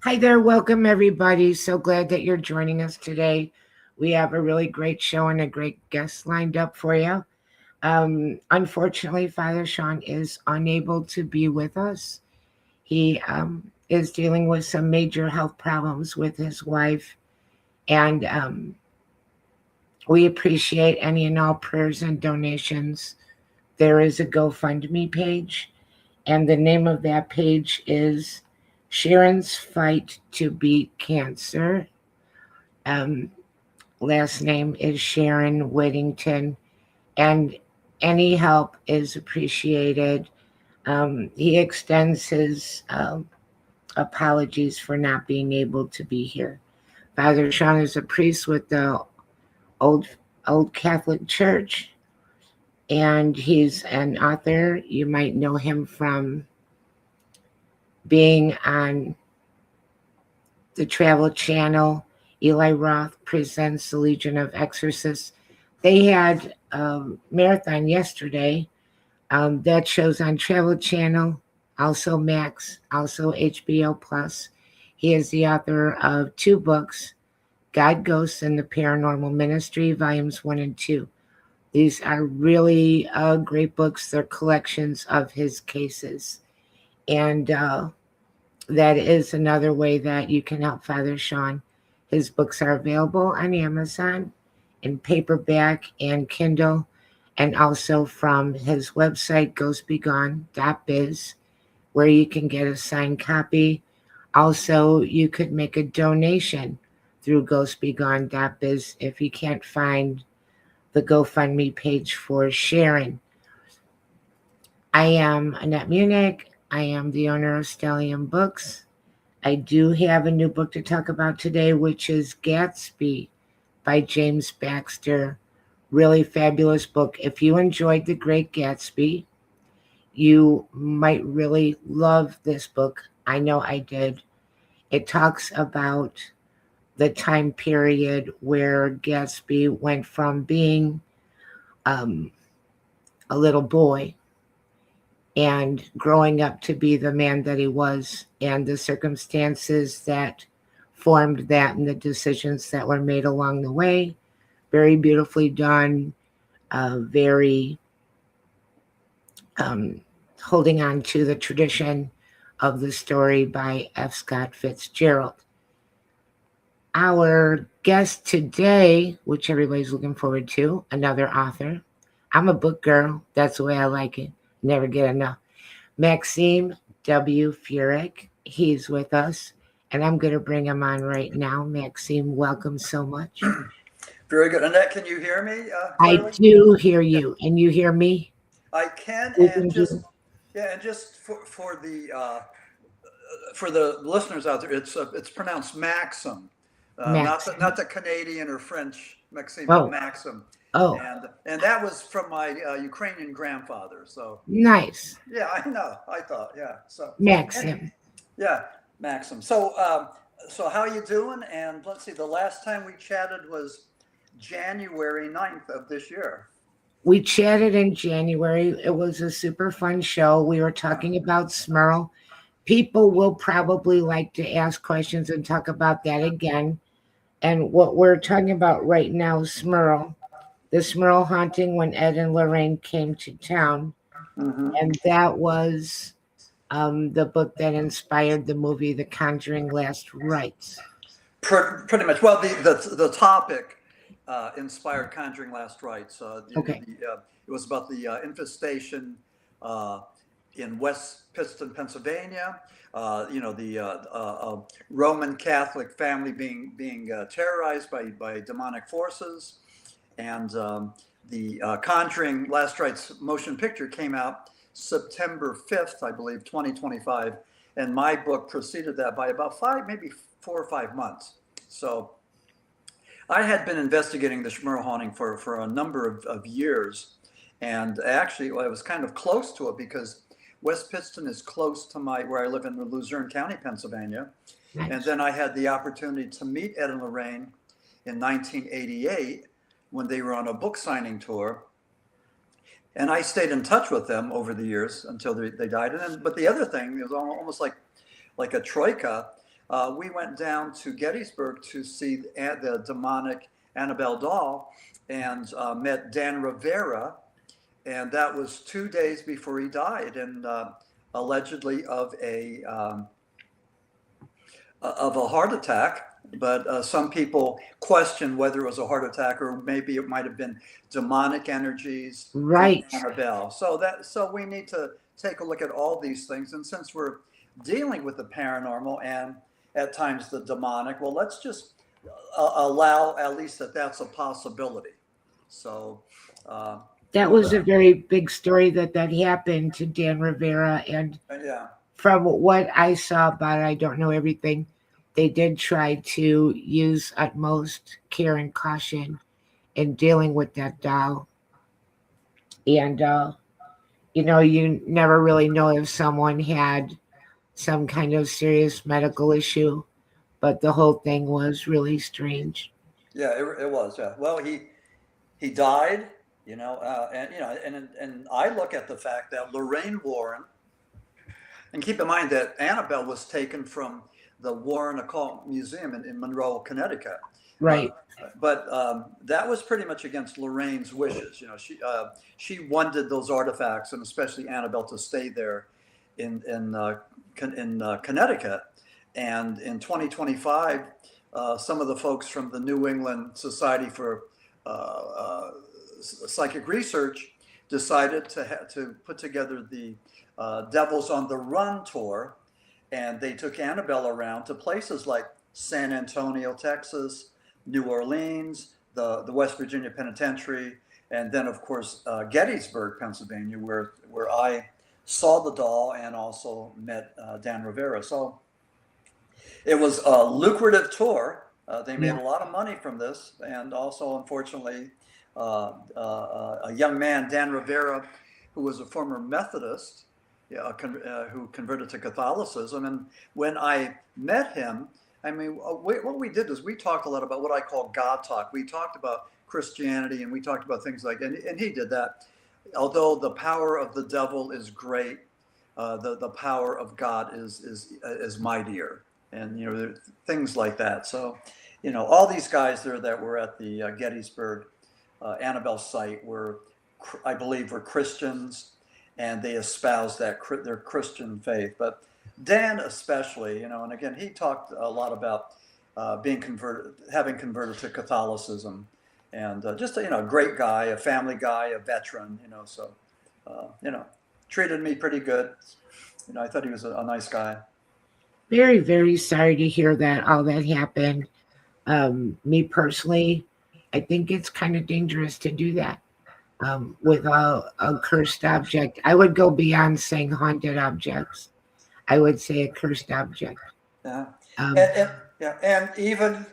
Hi there. Welcome, everybody. So glad that you're joining us today. We have a really great show and a great guest lined up for you. Unfortunately, Father Shawn is unable to be with us. He is dealing with some major health problems with his wife, and we appreciate any and all prayers and donations. There is a GoFundMe page, and the name of that page is Sharon's Fight to Beat Cancer. Um, Last name is Sharon Whittington, and any help is appreciated. He extends his apologies for not being able to be here. Father Shawn is a priest with the old old Catholic Church, and he's an author. You might know him from being on the Travel Channel. Eli Roth presents the Legion of Exorcists. They had a marathon yesterday. That shows on Travel Channel, also Max, also HBO Plus. He is the author of 2 books, God, Ghosts, and the Paranormal Ministry, Volumes 1 and 2. These are really great books. They're collections of his cases. And that is another way that you can help Father Shawn. His books are available on Amazon in paperback and Kindle, and also from his website, ghostbegone.biz, where you can get a signed copy. Also, you could make a donation through ghostbegone.biz if you can't find the GoFundMe page for Sharon. I am Annette Munich. I am the owner of Stellium Books. I do have a new book to talk about today, which is Gatsby by James Baxter. Really fabulous book. If you enjoyed The Great Gatsby, you might really love this book. I know I did. It talks about the time period where Gatsby went from being a little boy and growing up to be the man that he was, and the circumstances that formed that and the decisions that were made along the way. Very beautifully done, very holding on to the tradition of the story by F. Scott Fitzgerald. Our guest today, which everybody's looking forward to, another author. I'm a book girl. That's the way I like it. Never get enough. Maxim W. Furek. He's with us, and I'm going to bring him on right now. Maxim, welcome so much. Very good. Annette, can you hear me? I do hear you, and you hear me? I can, We and can just for the listeners out there, it's pronounced Maxim, Maxim. not the Canadian or French Maxim, Oh. but Maxim. Oh, And that was from my Ukrainian grandfather. So nice. yeah, I know. I thought, yeah. So Maxim. Yeah, Maxim. So so how you doing? And let's see, the last time we chatted was January 9th of this year. We chatted in January. It was a super fun show. We were talking about Smurl. People will probably like to ask questions and talk about that again. And what we're talking about right now is Smurl. The Smurl haunting when Ed and Lorraine came to town. Mm-hmm. And that was the book that inspired the movie The Conjuring Last Rites. Pretty much. Well, the topic inspired Conjuring Last Rites. Okay. It was about the infestation in West Pittston, Pennsylvania. The Roman Catholic family being terrorized by demonic forces, and the Conjuring Last Rites motion picture came out September 5th, I believe, 2025, and my book preceded that by about 4 or 5 months. So I had been investigating the Smurl haunting for a number of years, and actually I was kind of close to it because West Pittston is close to where I live in Luzerne County, Pennsylvania. Nice. And then I had the opportunity to meet Ed and Lorraine in 1988 when they were on a book signing tour. And I stayed in touch with them over the years until they died. But the other thing is almost like a troika. we went down to Gettysburg to see the demonic Annabelle doll and met Dan Rivera. And that was 2 days before he died, and allegedly of a heart attack. But some people question whether it was a heart attack or maybe it might have been demonic energies Right. from Annabelle. So we need to take a look at all these things. And since we're dealing with the paranormal and at times the demonic, well, let's just allow at least that's a possibility. So that was a very big story that happened to Dan Rivera. And yeah, from what I saw about it, I don't know everything. They did try to use utmost care and caution in dealing with that doll. And, you never really know if someone had some kind of serious medical issue, but the whole thing was really strange. Yeah, it was. Yeah. Well, he died, and I look at the fact that Lorraine Warren, and keep in mind that Annabelle was taken from the Warren Occult Museum in Monroe, Connecticut. Right. But that was pretty much against Lorraine's wishes. She wanted those artifacts, and especially Annabelle, to stay there in Connecticut. And in 2025, some of the folks from the New England Society for Psychic Research decided to put together the Devils on the Run tour, and they took Annabelle around to places like San Antonio, Texas, New Orleans, the West Virginia Penitentiary, and then of course Gettysburg, Pennsylvania, where I saw the doll and also met Dan Rivera. So it was a lucrative tour. They made a lot of money from this, and also, unfortunately, a young man, Dan Rivera, who was a former Methodist, who converted to Catholicism. And when I met him, I mean, what we did is we talked a lot about what I call God talk. We talked about Christianity, and we talked about things like, and he did that. Although the power of the devil is great, the power of God is mightier, and things like that. So, all these guys there that were at the Gettysburg Annabelle site I believe, were Christians, and they espoused their Christian faith. But Dan especially, and again, he talked a lot about having converted to Catholicism, and just a great guy, a family guy, a veteran, so treated me pretty good. I thought he was a nice guy. Very, very sorry to hear that all that happened. Me personally, I think it's kind of dangerous to do that with a cursed object. I would go beyond saying haunted objects. I would say a cursed object. Yeah. And even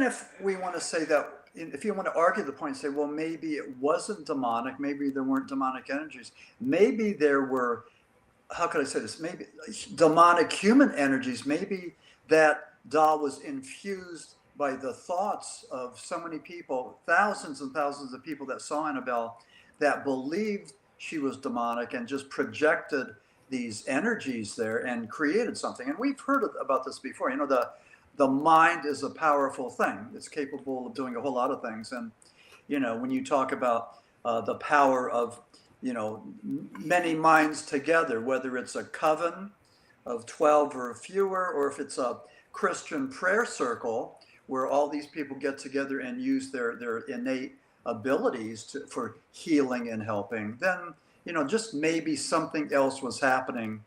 if we want to say that, if you want to argue the point and say, well, maybe it wasn't demonic, maybe there weren't demonic energies, maybe there were, how could I say this? Maybe demonic human energies, maybe that doll was infused by the thoughts of so many people, thousands and thousands of people that saw Annabelle, that believed she was demonic and just projected these energies there and created something. And we've heard about this before. The mind is a powerful thing. It's capable of doing a whole lot of things. And, when you talk about the power of, many minds together, whether it's a coven of 12 or fewer, or if it's a Christian prayer circle where all these people get together and use their innate abilities for healing and helping, then, just maybe something else was happening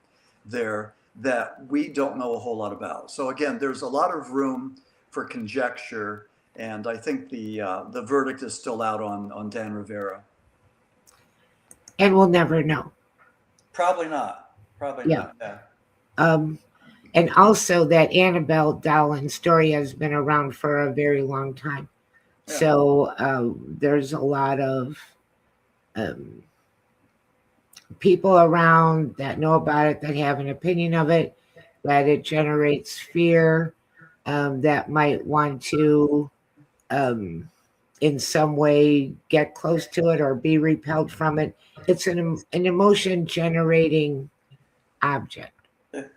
there that we don't know a whole lot about. So again, there's a lot of room for conjecture, and I think the verdict is still out on Dan Rivera. And we'll never know. Probably not. Not. Yeah. And also that Annabelle doll and story has been around for a very long time. Yeah. So there's a lot of people around that know about it, that have an opinion of it, that it generates fear, that might want to in some way get close to it or be repelled from it. It's an emotion generating object.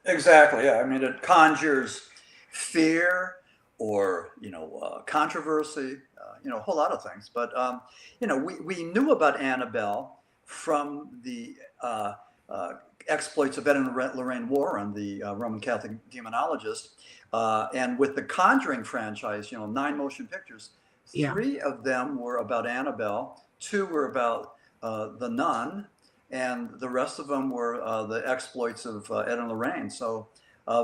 Exactly. Yeah. I mean, it conjures fear or, controversy, a whole lot of things. But, we knew about Annabelle from the exploits of Ed and Lorraine Warren, the Roman Catholic demonologist. And with the Conjuring franchise, 9 motion pictures, Yeah. 3 of them were about Annabelle, 2 were about the nun, and the rest of them were the exploits of Ed and Lorraine. So,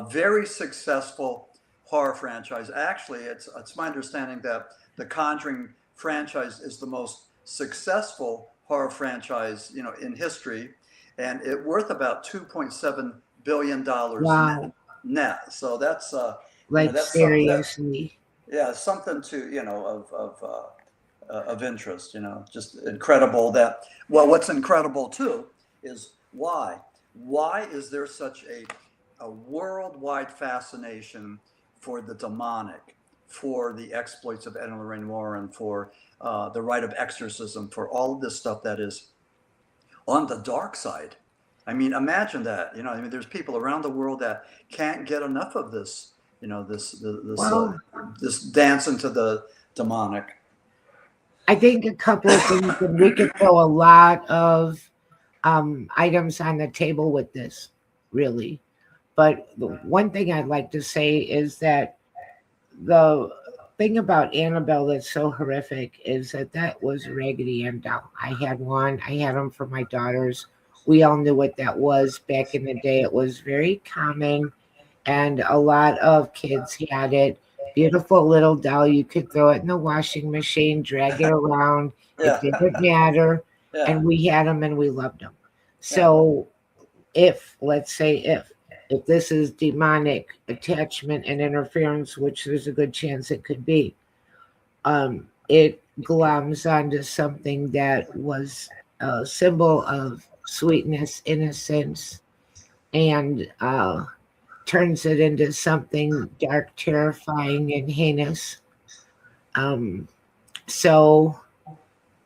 very successful horror franchise. Actually, it's my understanding that the Conjuring franchise is the most successful horror franchise, in history, and it worth about $2.7 billion Wow. net. So that's Like that's something that, seriously. yeah, something to of interest. Just incredible that. Well, what's incredible too is why is there such a worldwide fascination for the demonic, for the exploits of Ed and Lorraine Warren, for the rite of exorcism, for all of this stuff that is on the dark side. I mean, imagine that. There's people around the world that can't get enough of this. Well, This dance into the demonic. I think a couple of things, and we could throw a lot of items on the table with this, really. But the one thing I'd like to say is that the thing about Annabelle that's so horrific is that was a Raggedy Ann doll. I had one. I had them for my daughters. We all knew what that was back in the day. It was very common, and a lot of kids had it. Beautiful little doll. You could throw it in the washing machine, drag it around. It Yeah, didn't matter. yeah, And we had them and we loved them. yeah, So if, let's say, if this is demonic attachment and interference, which there's a good chance it could be, it gloms onto something that was a symbol of sweetness, innocence, and turns it into something dark, terrifying, and heinous. Um, so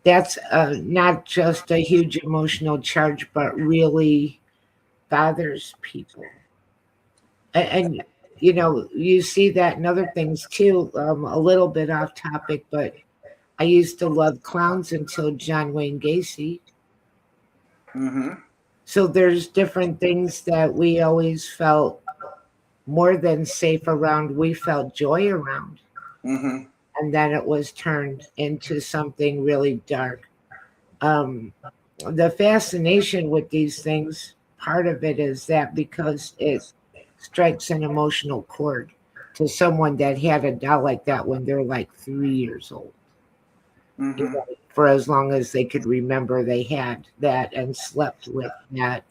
that's not just a huge emotional charge, but really bothers people. And you see that in other things too. A little bit off topic, but I used to love clowns until John Wayne Gacy. mm-hmm, So there's different things that we always felt more than safe around. We felt joy around, mm-hmm. and then it was turned into something really dark. Um, the fascination with these things, part of it is that because it strikes an emotional chord to someone that had a doll like that when they're like 3 years old. Mm-hmm. For as long as they could remember, they had that and slept with that.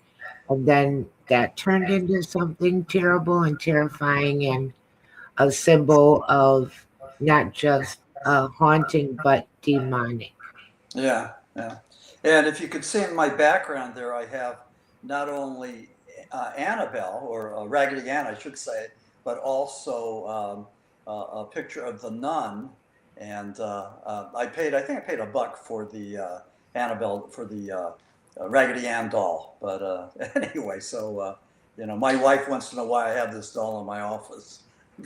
And then that turned into something terrible and terrifying and a symbol of not just haunting, but demonic. Yeah, yeah. And if you could see in my background there, I have not only Annabelle, or Raggedy Ann, I should say, but also a picture of the nun. And I think I paid $1 for the Annabelle, for the Raggedy Ann doll. But anyway, so, my wife wants to know why I have this doll in my office.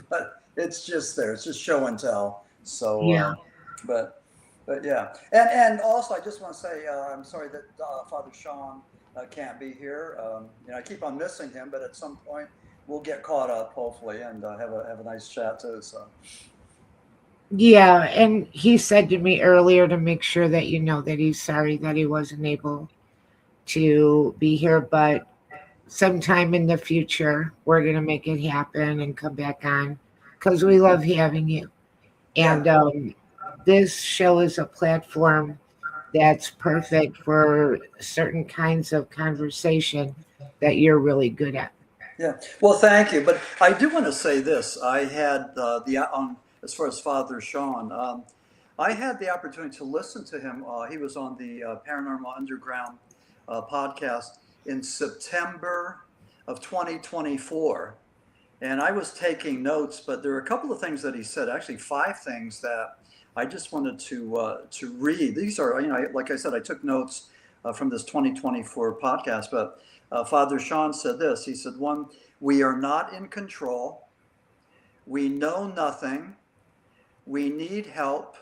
But it's just there. It's just show and tell. So, Yeah. but yeah, and also I just want to say I'm sorry that Father Shawn can't be here. I keep on missing him, but at some point we'll get caught up, hopefully, and have a nice chat too. So Yeah. And he said to me earlier to make sure that you know that he's sorry that he wasn't able to be here, but sometime in the future, we're going to make it happen and come back on because we love having you. And yeah, this show is a platform that's perfect for certain kinds of conversation that you're really good at. yeah. Well, thank you, but I do want to say this. I had as far as Father Shawn. I had the opportunity to listen to him. He was on the Paranormal Underground podcast in September of 2024. And I was taking notes, but there were a couple of things that he said, actually 5 things that I just wanted to read. These are, like I said, I took notes from this 2024 podcast. But Father Shawn said this. He said, one, we are not in control. We know nothing. We need help.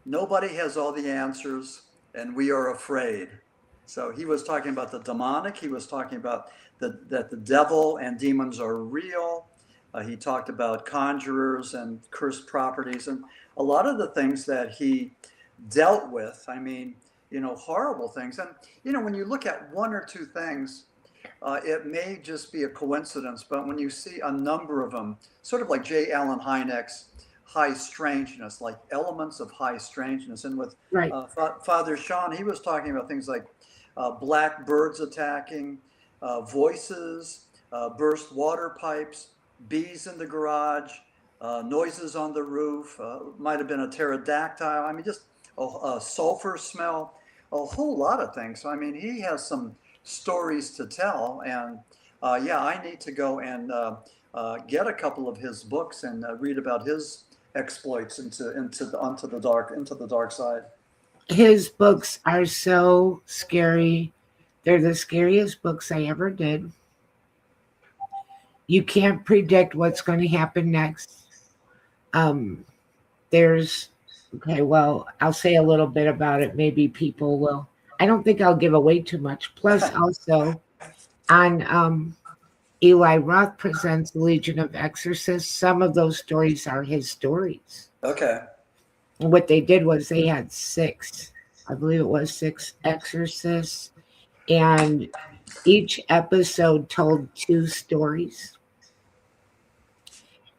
Nobody has all the answers, and we are afraid. So he was talking about the demonic. He was talking about that the devil and demons are real. He talked about conjurers and cursed properties and a lot of the things that he dealt with. I mean, horrible things. And, when you look at one or two things, it may just be a coincidence, but when you see a number of them, sort of like J. Allen Hynek's high strangeness, like elements of high strangeness. And with Right. Father Shawn, he was talking about things like black birds attacking, voices, burst water pipes, bees in the garage, noises on the roof, might have been a pterodactyl. I mean, just a sulfur smell, a whole lot of things. So, I mean, he has some stories to tell. And I need to go and get a couple of his books and read about his exploits into the dark side. His books are so scary. They're the scariest books I ever did. You can't predict what's going to happen next. I'll say a little bit about it. Maybe people will. I don't think I'll give away too much. Plus, also on Eli Roth Presents Legion of Exorcists, some of those stories are his stories. Okay. And what they did was they had 6 exorcists, and each episode told 2 stories.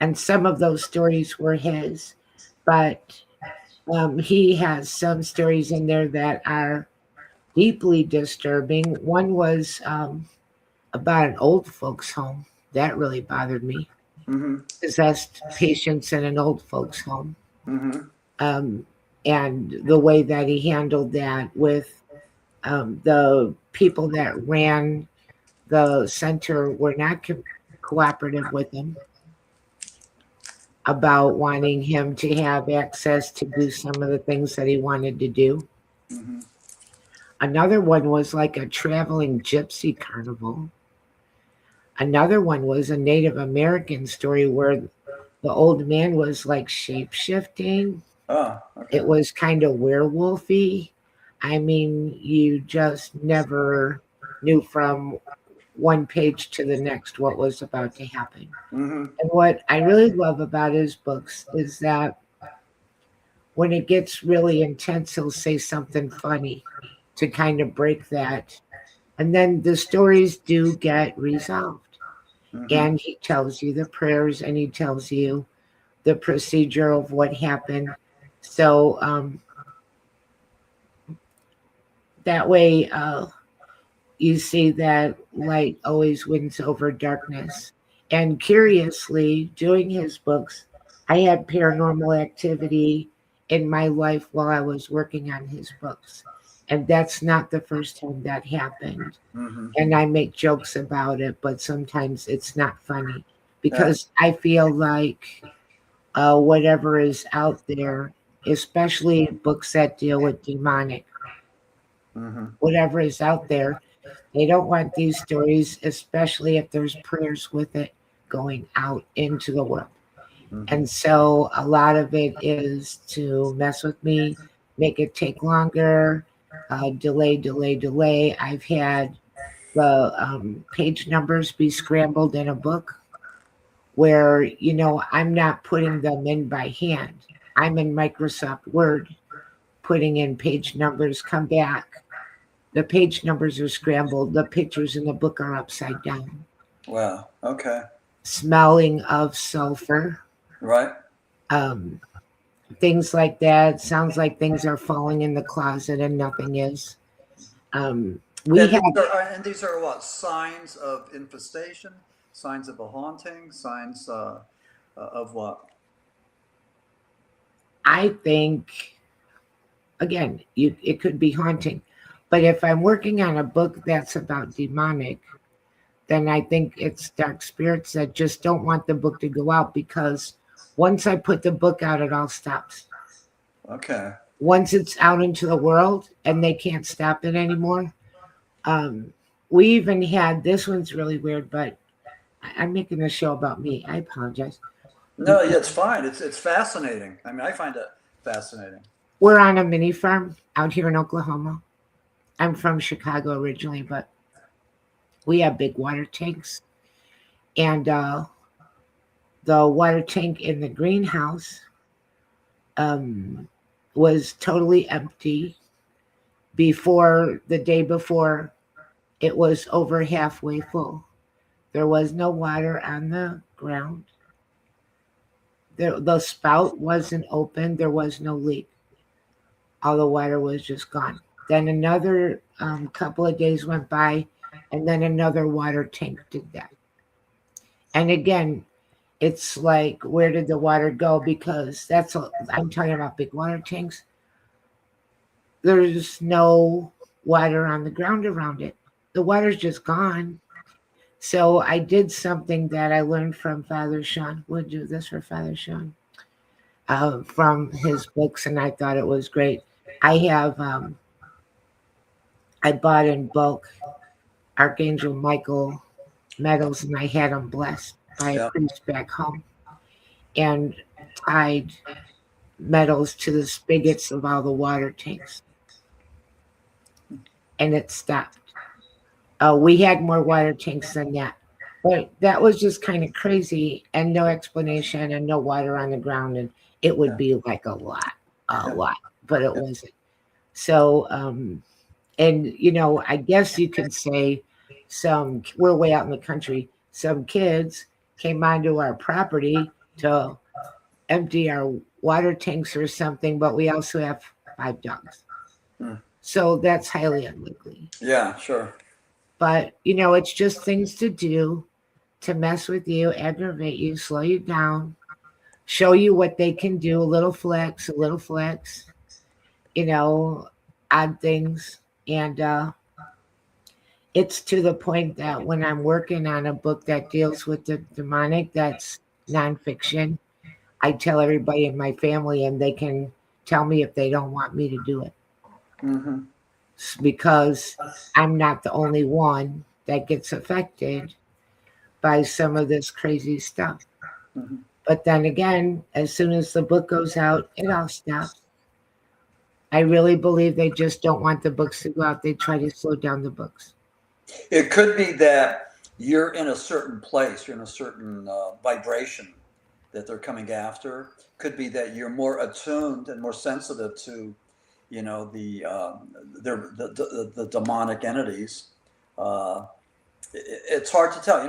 And some of those stories were his, but he has some stories in there that are deeply disturbing. One was about an old folks home. That really bothered me. Mm-hmm. Possessed patients in an old folks home. Mm-hmm. And the way that he handled that with the people that ran the center were not cooperative with him about wanting him to have access to do some of the things that he wanted to do. Mm-hmm. Another one was like a traveling gypsy carnival. Another one was a Native American story where the old man was like shape-shifting. Oh, okay. It was kind of werewolfy. I mean, you just never knew from one page to the next what was about to happen. Mm-hmm. And what I really love about his books is that when it gets really intense, he'll say something funny to kind of break that. And then the stories do get resolved. Mm-hmm. And he tells you the prayers and he tells you the procedure of what happened. So that way you see that light always wins over darkness. And curiously, doing his books, I had paranormal activity in my life while I was working on his books. And that's not the first time that happened. Mm-hmm. And I make jokes about it, but sometimes it's not funny because I feel like whatever is out there, especially books that deal with demonic, mm-hmm. whatever is out there, they don't want these stories, especially if there's prayers with it, going out into the world. Mm-hmm. And so a lot of it is to mess with me, make it take longer, delay. I've had the page numbers be scrambled in a book where, I'm not putting them in by hand. I'm in Microsoft Word, putting in page numbers, come back. The page numbers are scrambled. The pictures in the book are upside down. Wow. Okay. Smelling of sulfur. Right. Things like that. Sounds like things are falling in the closet and nothing is. These are what? Signs of infestation? Signs of a haunting? Signs of what? I think, again, it could be haunting. But if I'm working on a book that's about demonic, then I think it's dark spirits that just don't want the book to go out, because once I put the book out, it all stops. Okay. once it's out into the world and they can't stop it anymore. Um, we even had, this one's really weird, but I'm making a show about me. I apologize. No, yeah, it's fine. It's fascinating. I mean, I find it fascinating. We're on a mini farm out here in Oklahoma. I'm from Chicago originally, but we have big water tanks. And the water tank in the greenhouse um, was totally empty before the day before. It was over halfway full. There was no water on the ground. The spout wasn't open. There was no leak. All the water was just gone. Then another couple of days went by, and then another water tank did that. And again, it's like, where did the water go? Because I'm talking about big water tanks. There's no water on the ground around it. The water's just gone. So I did something that I learned from Father Shawn. We'll do this for Father Shawn from his books, and I thought it was great. I have I bought in bulk Archangel Michael medals, and I had them blessed by a Yeah. priest back home, and tied medals to the spigots of all the water tanks, and it stopped. We had more water tanks than that, but that was just kind of crazy, and no explanation, and no water on the ground, and it would be like a lot, but it wasn't. So, and I guess you could say we're way out in the country. Some kids came onto our property to empty our water tanks or something, but we also have 5 dogs. So that's highly unlikely. Yeah, sure. But, it's just things to do to mess with you, aggravate you, slow you down, show you what they can do, a little flex, odd things. And it's to the point that when I'm working on a book that deals with the demonic, that's nonfiction, I tell everybody in my family, and they can tell me if they don't want me to do it. Mm-hmm. Because I'm not the only one that gets affected by some of this crazy stuff. Mm-hmm. But then again, as soon as the book goes out, it all stops. I really believe they just don't want the books to go out. They try to slow down the books. It could be that you're in a certain place, you're in a certain vibration that they're coming after. Could be that you're more attuned and more sensitive to, the demonic entities. It's hard to tell.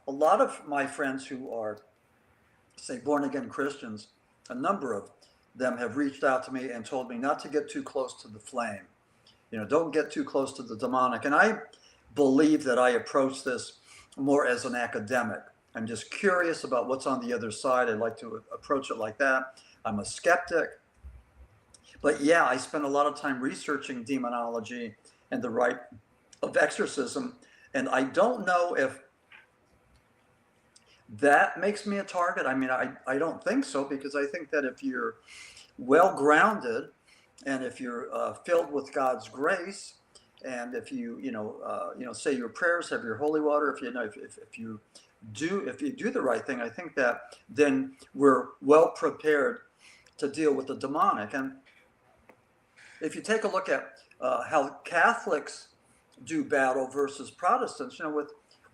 A lot of my friends who are, say, born again Christians, a number of them have reached out to me and told me not to get too close to the flame. Don't get too close to the demonic. And I believe that I approach this more as an academic. I'm just curious about what's on the other side. I'd like to approach it like that. I'm a skeptic. But yeah, I spend a lot of time researching demonology and the rite of exorcism. And I don't know if that makes me a target. I mean, I don't think so, because I think that if you're well grounded, and if you're filled with God's grace, and if you say your prayers, have your holy water, if you do the right thing, I think that then we're well prepared to deal with the demonic. And if you take a look at how Catholics do battle versus Protestants,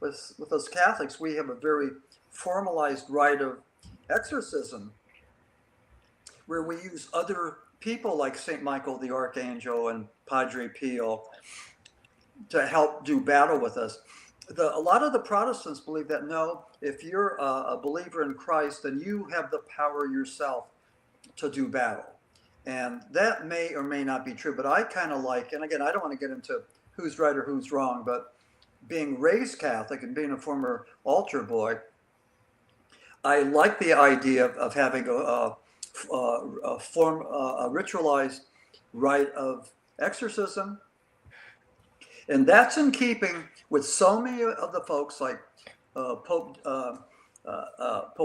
with us Catholics, we have a very formalized rite of exorcism where we use other people like St. Michael the Archangel and Padre Pio to help do battle with us. A lot of the Protestants believe that, no, if you're a believer in Christ, then you have the power yourself to do battle. And that may or may not be true, but I kind of like, and again, I don't want to get into who's right or who's wrong, but being raised Catholic and being a former altar boy, I like the idea of having a ritualized rite of exorcism. And that's in keeping with so many of the folks like Pope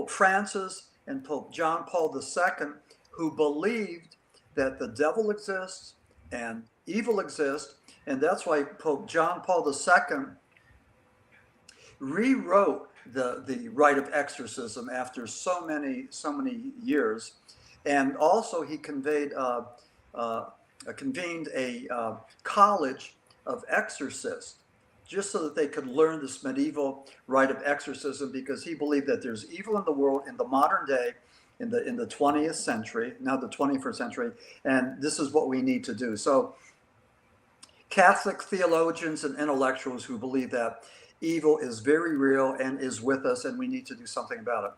Francis and Pope John Paul II, who believed that the devil exists and evil exists, and that's why Pope John Paul II rewrote the rite of exorcism after so many years, and also he convened a college of exorcists, just so that they could learn this medieval rite of exorcism, because he believed that there's evil in the world in the modern day, in the 20th century, now the 21st century, and this is what we need to do. So Catholic theologians and intellectuals who believe that evil is very real and is with us, and we need to do something about it.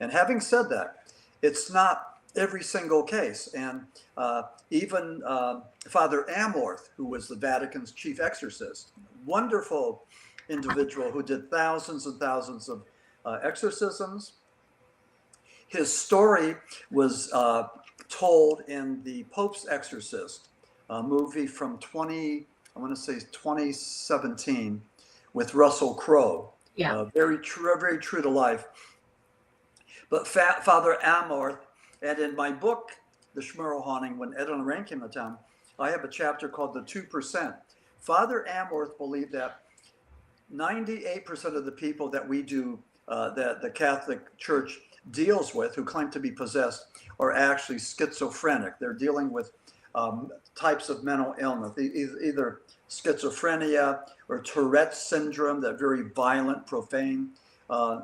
And having said that, it's not every single case. And even Father Amorth, who was the Vatican's chief exorcist, wonderful individual who did thousands and thousands of exorcisms. His story was told in the Pope's Exorcist, a movie from 2017 with Russell Crowe. Yeah. Very true to life. But Father Amorth, and in my book, The Smurl Haunting, when Ed and Lorraine came to town, I have a chapter called The 2%. Father Amorth believed that 98% of the people that we do, that the Catholic Church deals with, who claim to be possessed, are actually schizophrenic. They're dealing with types of mental illness, either schizophrenia or Tourette's syndrome, that very violent, profane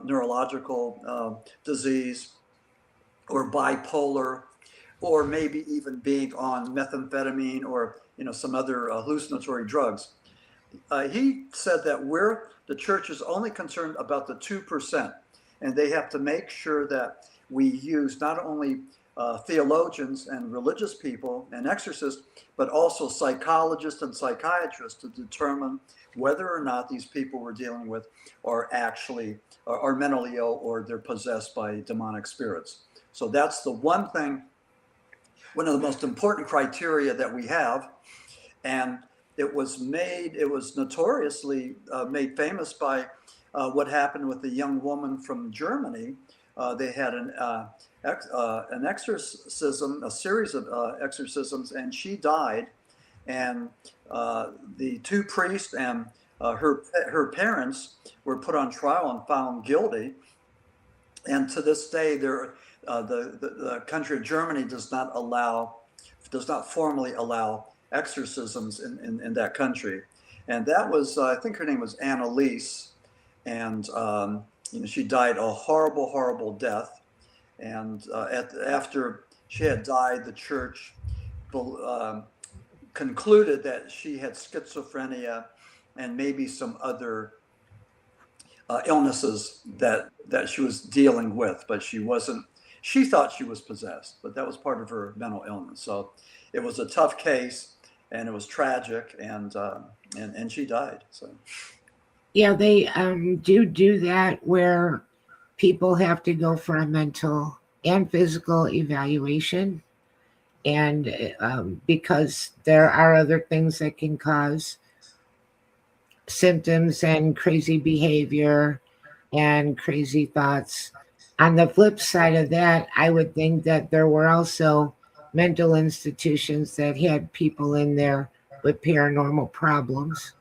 neurological disease, or bipolar, or maybe even being on methamphetamine or some other hallucinatory drugs. He said that the church is only concerned about the 2%, and they have to make sure that we use not only theologians and religious people and exorcists, but also psychologists and psychiatrists to determine whether or not these people we're dealing with are actually are mentally ill, or they're possessed by demonic spirits. So that's the one thing, one of the most important criteria that we have. And it was notoriously made famous by what happened with a young woman from Germany. They had an exorcism, a series of exorcisms, and she died. And the two priests and her parents were put on trial and found guilty. And to this day, the country of Germany does not formally allow exorcisms in that country. And that was, I think her name was Annalise, and she died a horrible, horrible death. And after she had died, the church concluded that she had schizophrenia and maybe some other illnesses that she was dealing with, but she wasn't. She thought she was possessed, but that was part of her mental illness. So it was a tough case, and it was tragic, and she died. So Yeah, they do that, where people have to go for a mental and physical evaluation, and because there are other things that can cause symptoms and crazy behavior and crazy thoughts. On the flip side of that, I would think that there were also mental institutions that had people in there with paranormal problems,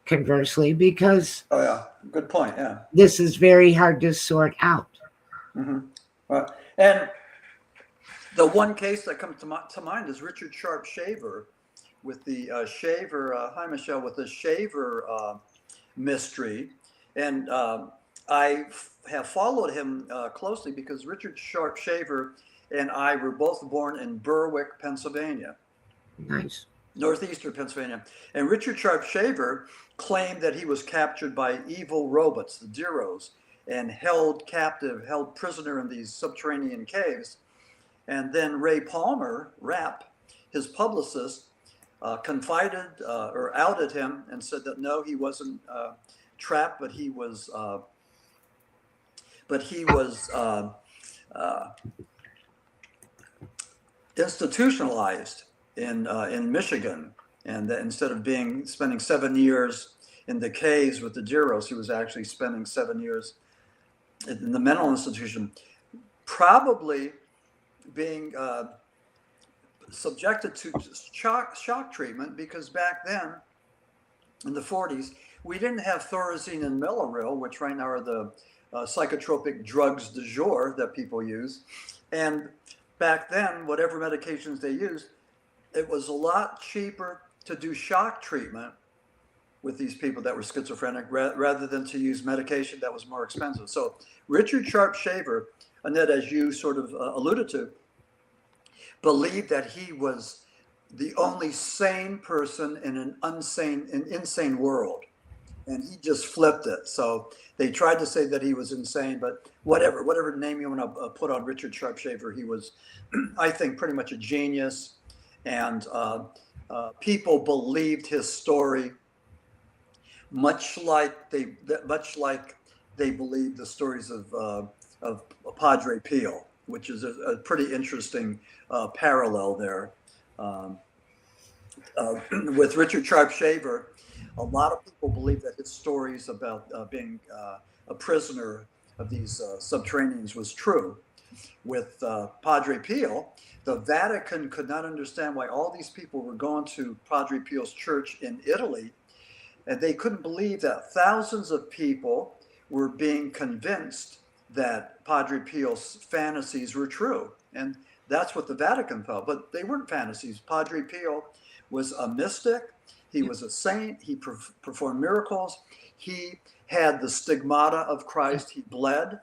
conversely, because oh yeah, good point. Yeah, this is very hard to sort out. mm-hmm. Right. And the one case that comes to mind is Richard Sharp Shaver, with the Shaver, hi Michelle, with the Shaver mystery. And I have followed him closely because Richard Sharp Shaver and I were both born in Berwick, Pennsylvania. Nice. Northeastern Pennsylvania. And Richard Sharp Shaver claimed that he was captured by evil robots, the Deros, and held prisoner in these subterranean caves. And then Ray Palmer, Rapp, his publicist, confided or outed him and said that no, he wasn't trapped, but he was institutionalized in Michigan, and that instead of spending 7 years in the caves with the Deros, he was actually spending 7 years in the mental institution, probably being subjected to shock treatment, because back then in the 40s, we didn't have Thorazine and Milleril, which right now are the psychotropic drugs du jour that people use. And back then, whatever medications they used, it was a lot cheaper to do shock treatment with these people that were schizophrenic rather than to use medication that was more expensive. So Richard Sharp Shaver, Annette, as you sort of alluded to, believed that he was the only sane person in an insane world. And he just flipped it. So they tried to say that he was insane, but whatever name you want to put on Richard Sharp Shaver, he was, I think, pretty much a genius. And people believed his story, much like they believed the stories of Padre Pio, which is a pretty interesting parallel there. With Richard Sharp Shaver, a lot of people believe that his stories about being a prisoner of these subterraneans was true. With Padre Pio, the Vatican could not understand why all these people were going to Padre Pio's church in Italy, and they couldn't believe that thousands of people were being convinced that Padre Pio's fantasies were true. And that's what the Vatican felt, but they weren't fantasies. Padre Pio was a mystic. He was a saint. He performed miracles. He had the stigmata of Christ. He bled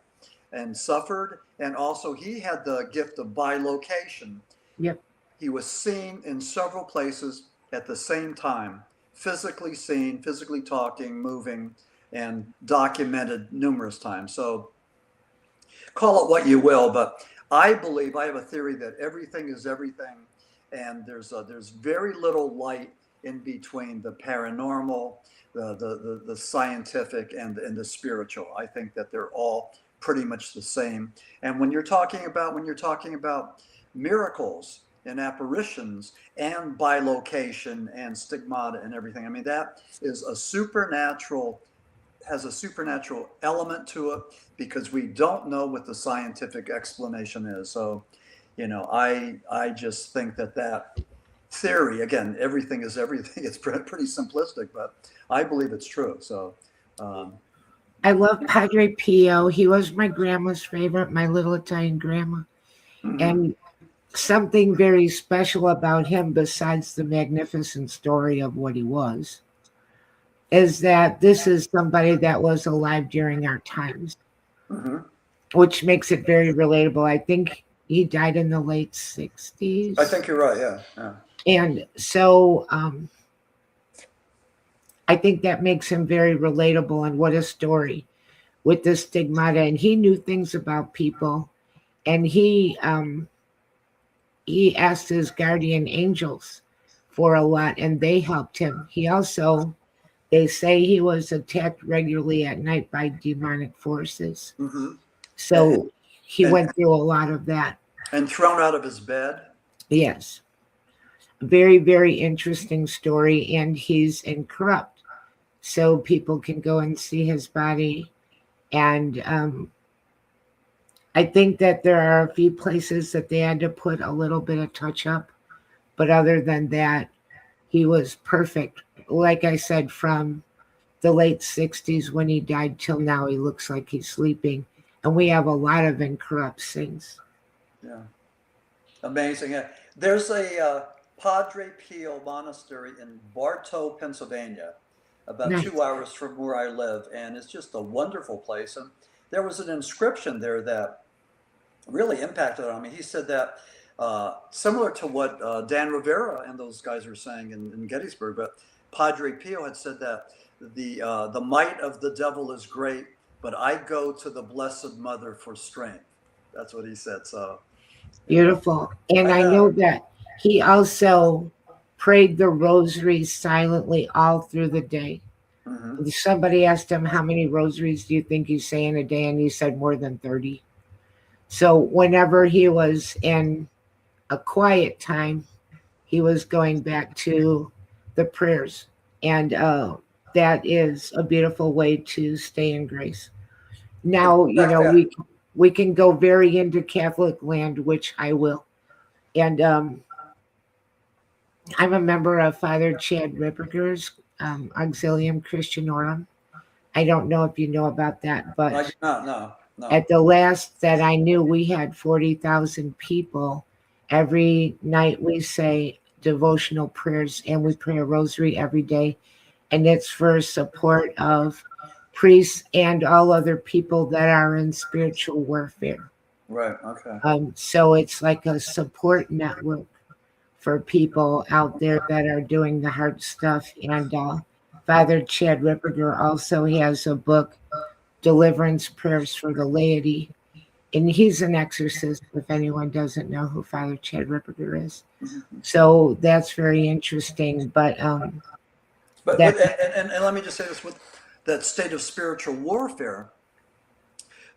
and suffered. And also he had the gift of bilocation. Yep. He was seen in several places at the same time, physically seen, physically talking, moving, and documented numerous times. So call it what you will, but I believe, I have a theory that everything is everything, and there's very little light in between the paranormal, the scientific, and the spiritual. I think that they're all pretty much the same. And when you're talking about miracles and apparitions and bilocation and stigmata and everything, I mean, that is has a supernatural element to it, because we don't know what the scientific explanation is. So, I just think that theory, again, everything is everything, it's pretty simplistic, but I believe it's true. So I love Padre Pio. He was my grandma's favorite, my little Italian grandma. mhm. And something very special about him, besides the magnificent story of what he was, is that this is somebody that was alive during our times, Mhm. which makes it very relatable. I think he died in the late 60s. I think you're right. Yeah. And so I think that makes him very relatable. And what a story with the stigmata. And he knew things about people. And he asked his guardian angels for a lot, and they helped him. He also, they say he was attacked regularly at night by demonic forces. Mhm. So he went through a lot of that. And thrown out of his bed. Yes. Very, very interesting story. And he's incorrupt. So people can go and see his body. And I think that there are a few places that they had to put a little bit of touch up. But other than that, he was perfect. Like I said, from the late 60s when he died till now, he looks like he's sleeping. And we have a lot of incorrupt saints. Yeah. Amazing. Yeah. There's a Padre Pio monastery in Bartow, Pennsylvania, about Nice. 2 hours from where I live. And it's just a wonderful place. And there was an inscription there that really impacted on me. He said that, similar to what Dan Rivera and those guys were saying in Gettysburg, but Padre Pio had said that the might of the devil is great, but I go to the Blessed Mother for strength. That's what he said. So Beautiful. And I know that he also prayed the rosary silently all through the day. Mhm. Somebody asked him, how many rosaries do you think you say in a day? And he said more than 30. So whenever he was in a quiet time, he was going back to the prayers. And that is a beautiful way to stay in grace. Now, we can go very into Catholic land, which I will. And I'm a member of Father Chad Ripperger's Auxilium Christianorum. I don't know if you know about that, I but do not, no, no. at the last that I knew, we had 40,000 people. Every night we say devotional prayers and we pray a rosary every day. And it's for support of priests and all other people that are in spiritual warfare. Right, okay. So it's like a support network for people out there that are doing the hard stuff. And Father Chad Ripperger also has a book, Deliverance Prayers for the Laity. And he's an exorcist, if anyone doesn't know who Father Chad Ripperger is. Mhm. So that's very interesting. But But that, and let me just say this, with that state of spiritual warfare,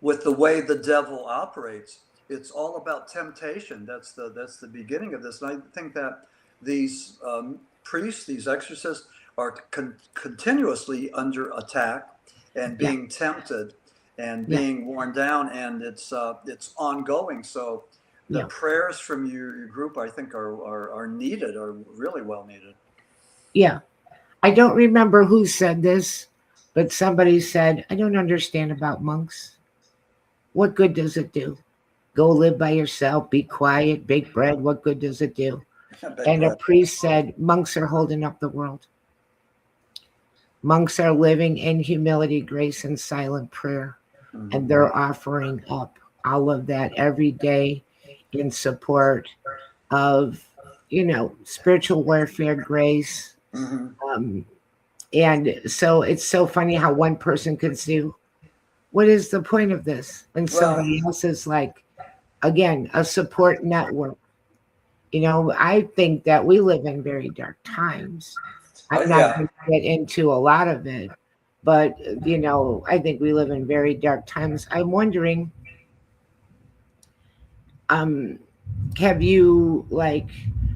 with the way the devil operates, it's all about temptation. That's the beginning of this. And I think that these priests, these exorcists, are continuously under attack and yeah, being tempted and yeah, being worn down, and it's ongoing. So the yeah, prayers from your group, I think, are needed, are really well needed. yeah. I don't remember who said this, but somebody said, I don't understand about monks. What good does it do? Go live by yourself, be quiet, bake bread. What good does it do? Big And a breath. priest said, monks are holding up the world. Monks are living in humility, grace, and silent prayer. And Mhm. they're offering up all of that every day in support of, spiritual warfare, grace. Mhm. Um, and so it's so funny how one person could say, what is the point of this? And Well, somebody else is like, again, a support network. I think that we live in very dark times. I'm not yeah. going to get into a lot of it, but I think we live in very dark times. I'm wondering, um, have you like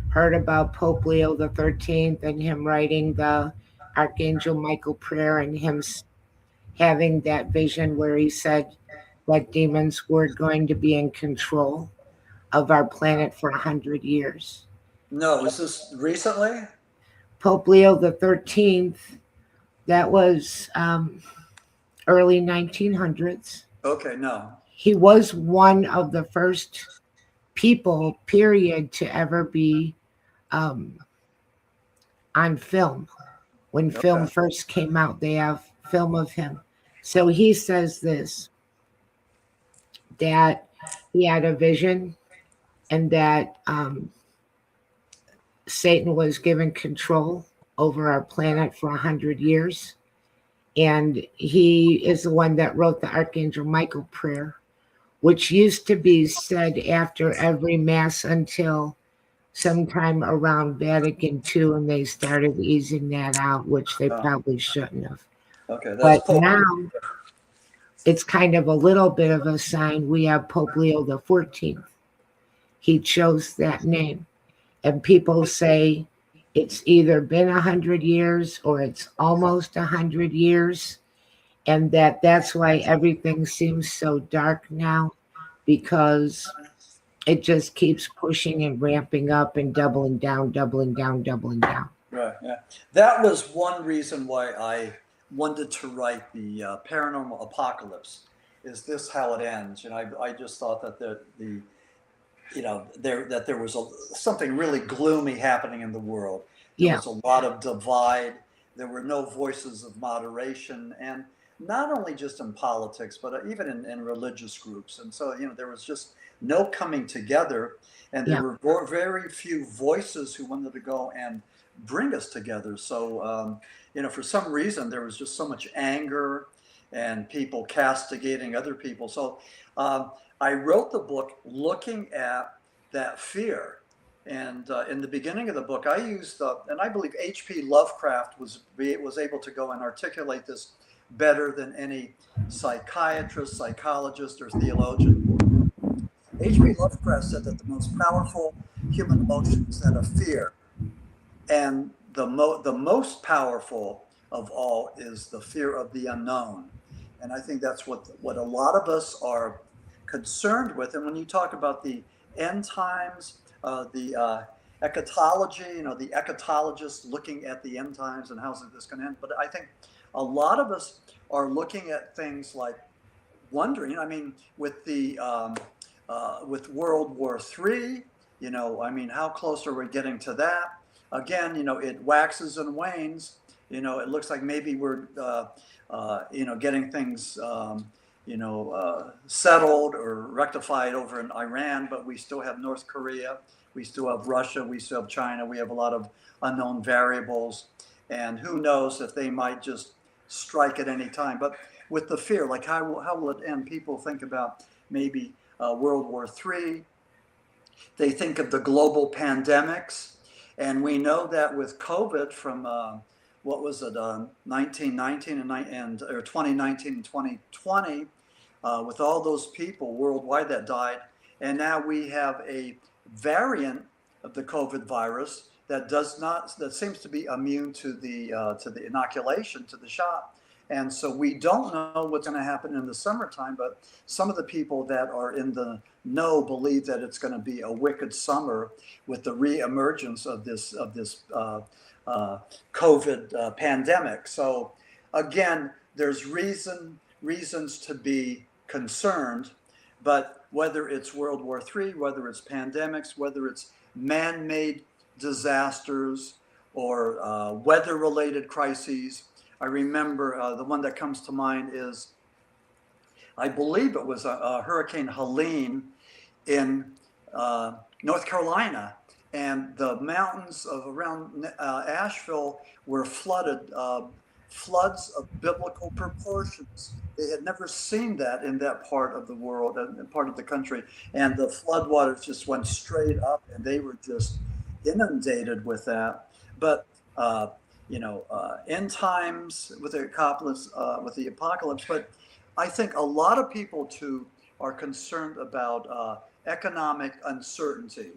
heard about Pope Leo the 13th and him writing the Archangel Michael prayer and him having that vision where he said that demons were going to be in control of our planet for 100 years? No, was this recently? Pope Leo the 13th, that was early 1900s. Okay, no. He was one of the first people, period, to ever be um, on film. When film Okay. first came out, they have film of him. So he says this, that he had a vision and that Satan was given control over our planet for 100 years. And he is the one that wrote the Archangel Michael prayer, which used to be said after every mass until sometime around Vatican II, and they started easing that out, which they Oh, probably shouldn't have. okay, that's But Pope. now it's kind of a little bit of a sign. We have Pope Leo the 14th. He chose that name. And people say it's either been 100 years or it's almost 100 years. And that's why everything seems so dark now, because it just keeps pushing and ramping up and doubling down, doubling down, doubling down. Right, yeah. That was one reason why I wanted to write the Paranormal Apocalypse. Is this how it ends? I just thought that there was something really gloomy happening in the world. There Yeah, was a lot of divide. There were no voices of moderation, and not only just in politics, but even in religious groups. And so, there was just no coming together, and there yeah, were very few voices who wanted to go and bring us together. So, for some reason, there was just so much anger and people castigating other people. So, I wrote the book looking at that fear. And in the beginning of the book, I used, and I believe H.P. Lovecraft was able to go and articulate this better than any psychiatrist, psychologist, or theologian. H.P. Lovecraft said that the most powerful human emotion is that of fear, and the most powerful of all is the fear of the unknown. And I think that's what a lot of us are concerned with. And when you talk about the end times, the eschatology, the eschatologists looking at the end times and how's this going to end. But I think a lot of us are looking at things like wondering, with with World War III, how close are we getting to that? Again, it waxes and wanes. It looks like maybe we're, getting things, settled or rectified over in Iran, but we still have North Korea, we still have Russia, we still have China, we have a lot of unknown variables, and who knows if they might just strike at any time. But with the fear, like how will it end? People think about maybe World War III. They think of the global pandemics, and we know that with COVID from what was it, 1919 or 2019 and 2020, with all those people worldwide that died, and now we have a variant of the COVID virus that seems to be immune to the inoculation, to the shot. And so we don't know what's going to happen in the summertime, but some of the people that are in the know believe that it's going to be a wicked summer with the reemergence of this COVID pandemic. So again, there's reasons to be concerned, but whether it's World War III, whether it's pandemics, whether it's man-made disasters or weather-related crises. I remember the one that comes to mind is, I believe it was Hurricane Helene in North Carolina, and the mountains of around Asheville were flooded, floods of biblical proportions. They had never seen that in that part of the world and part of the country, and the floodwaters just went straight up, and they were just inundated with that. But end times with the apocalypse. But I think a lot of people too are concerned about economic uncertainty.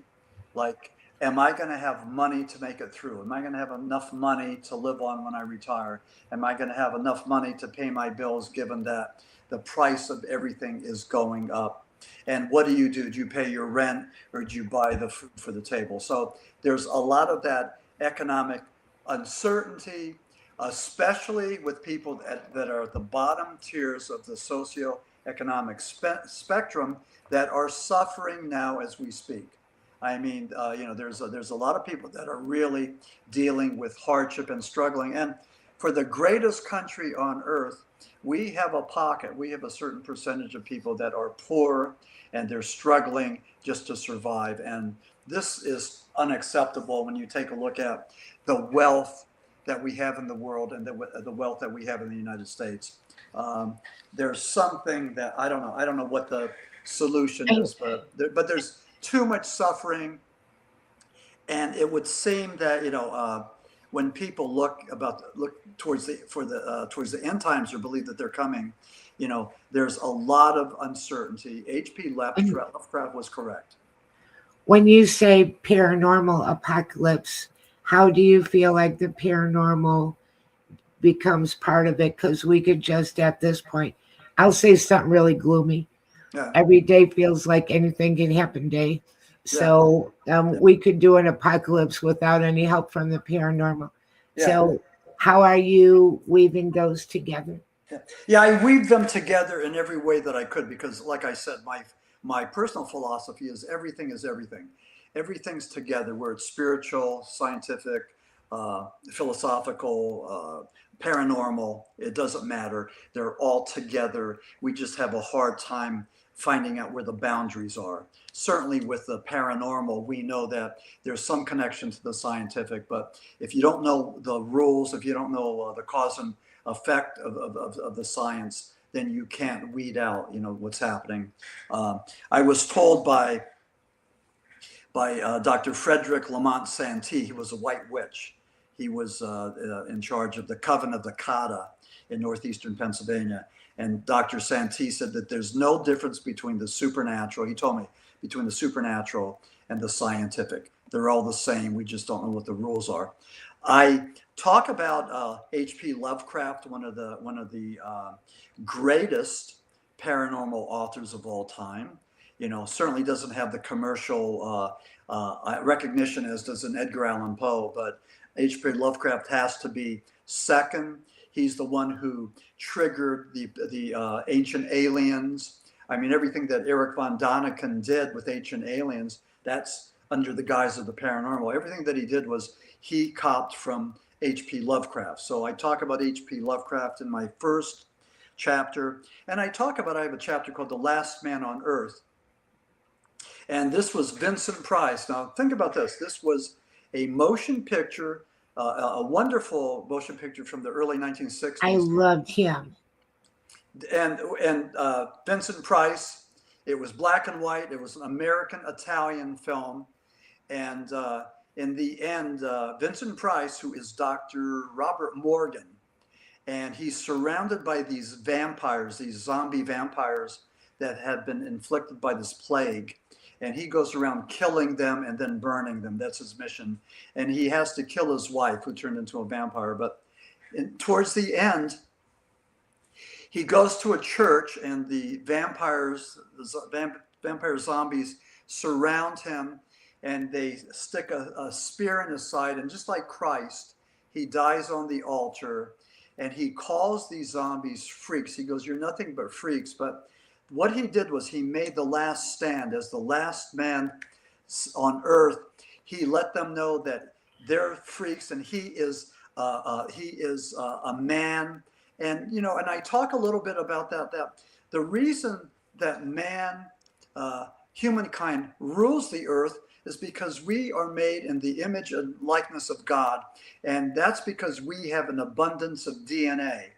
Like, am I going to have money to make it through? Am I going to have enough money to live on when I retire? Am I going to have enough money to pay my bills, given that the price of everything is going up? And what do? Do you pay your rent, or do you buy the food for the table? So there's a lot of that economic uncertainty, especially with people that are at the bottom tiers of the socioeconomic spectrum that are suffering now as we speak. I mean, there's a lot of people that are really dealing with hardship and struggling. And for the greatest country on earth, we have a pocket. We have a certain percentage of people that are poor and they're struggling just to survive. And this is unacceptable when you take a look at the wealth that we have in the world and the wealth that we have in the United States. There's something that I don't know what the solution is, but there's too much suffering, and it would seem that when people look towards the end times or believe that they're coming, there's a lot of uncertainty. H.P. Lovecraft was correct. When you say paranormal apocalypse, how do you feel like the paranormal becomes part of it? Because we could just, at this point, I'll say something really gloomy. Yeah. Every day feels like anything can happen day. So we could do an apocalypse without any help from the paranormal. Yeah. So how are you weaving those together? Yeah, I weave them together in every way that I could, because like I said, my personal philosophy is everything is everything. Everything's together, where it's spiritual, scientific, philosophical, paranormal. It doesn't matter. They're all together. We just have a hard time finding out where the boundaries are. Certainly with the paranormal, we know that there's some connection to the scientific, but if you don't know the rules, if you don't know the cause and effect of the science, then you can't weed out, what's happening. I was told by Dr. Frederick Lamont Santee. He was a white witch. He was in charge of the Coven of the Kata in northeastern Pennsylvania. And Dr. Santee said that there's no difference between the supernatural. He told me, between the supernatural and the scientific. They're all the same. We just don't know what the rules are. I talk about H.P. Lovecraft, one of the greatest paranormal authors of all time. certainly doesn't have the commercial recognition as does an Edgar Allan Poe, but H.P. Lovecraft has to be second. He's the one who triggered the Ancient Aliens. I mean, everything that Eric von Daniken did with Ancient Aliens, that's under the guise of the paranormal. Everything that he did was he copied from H.P. Lovecraft. So I talk about H.P. Lovecraft in my first chapter, and I have a chapter called The Last Man on Earth. And this was Vincent Price. Now think about this. This was a motion picture, a wonderful motion picture from the early 1960s. I loved him. And Vincent Price, it was black and white. It was an American-Italian film. And in the end, Vincent Price, who is Dr. Robert Morgan, and he's surrounded by these vampires, these zombie vampires that have been inflicted by this plague. And he goes around killing them and then burning them. That's his mission. And he has to kill his wife, who turned into a vampire. But towards the end, he goes to a church, and the vampire zombies surround him, and they stick a spear in his side. And just like Christ, he dies on the altar, and he calls these zombies freaks. He goes, "You're nothing but freaks." But what he did was he made the last stand as the last man on earth. He let them know that they're freaks, and he is a man. And and I talk a little bit about that the reason that humankind rules the earth is because we are made in the image and likeness of God, and that's because we have an abundance of DNA.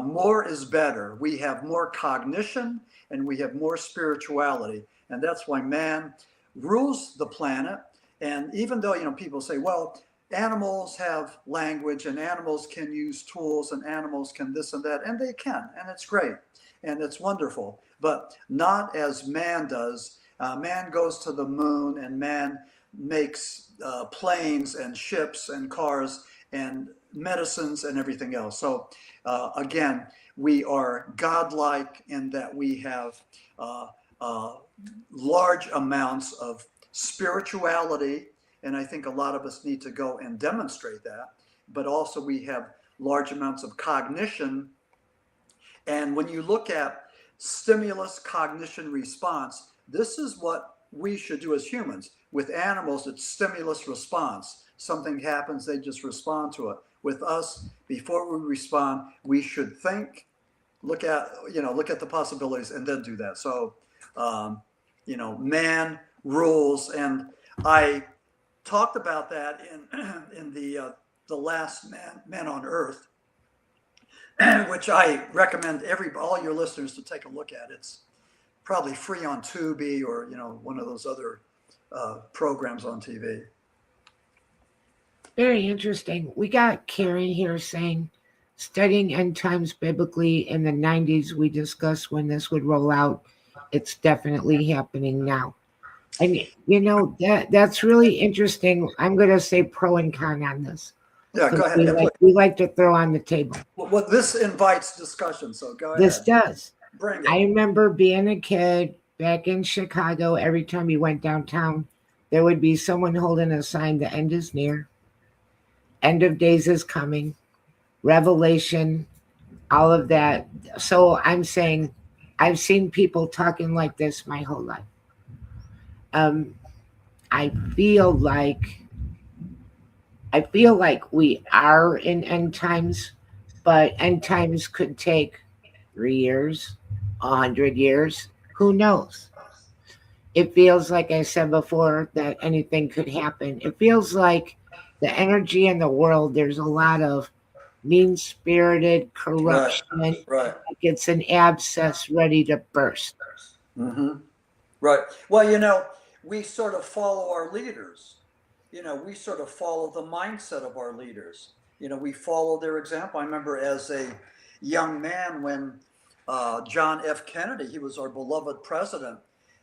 More is better. We have more cognition, and we have more spirituality, and that's why man rules the planet. And even though people say, well, animals have language, and animals can use tools, and animals can this and that, and they can, and it's great, and it's wonderful, but not as man does. Man goes to the moon, and man makes planes and ships and cars and medicines and everything else. So again, we are godlike in that we have large amounts of spirituality, and I think a lot of us need to go and demonstrate that, but also we have large amounts of cognition. And when you look at stimulus, cognition, response, this is what we should do as humans. With animals, it's stimulus, response. Something happens, they just respond to it. With us, before we respond, we should think, look at the possibilities, and then do that. So, man rules, and I talked about that in the Last Man on Earth, which I recommend all your listeners to take a look at. It's probably free on Tubi or one of those other programs on TV. Very interesting. We got Karen here saying, studying end times biblically in the 90s, we discussed when this would roll out. It's definitely happening now. And that's really interesting. I'm going to say pro and con on this. Yeah, go ahead. We like to throw on the table. Well, this invites discussion, so go ahead. This does. Bring it. I remember being a kid back in Chicago. Every time you went downtown, there would be someone holding a sign, "The end is near. End of days is coming." Revelation, all of that. So I'm saying I've seen people talking like this my whole life. I feel like we are in end times, but end times could take 3 years, 100 years. Who knows? It feels like I said before that anything could happen. It feels like the energy in the world, there's a lot of mean-spirited corruption. Right. Like it's an abscess ready to burst. Mm-hmm. Right. Well, we sort of follow our leaders. We sort of follow the mindset of our leaders. We follow their example. I remember as a young man when John F. Kennedy, he was our beloved president,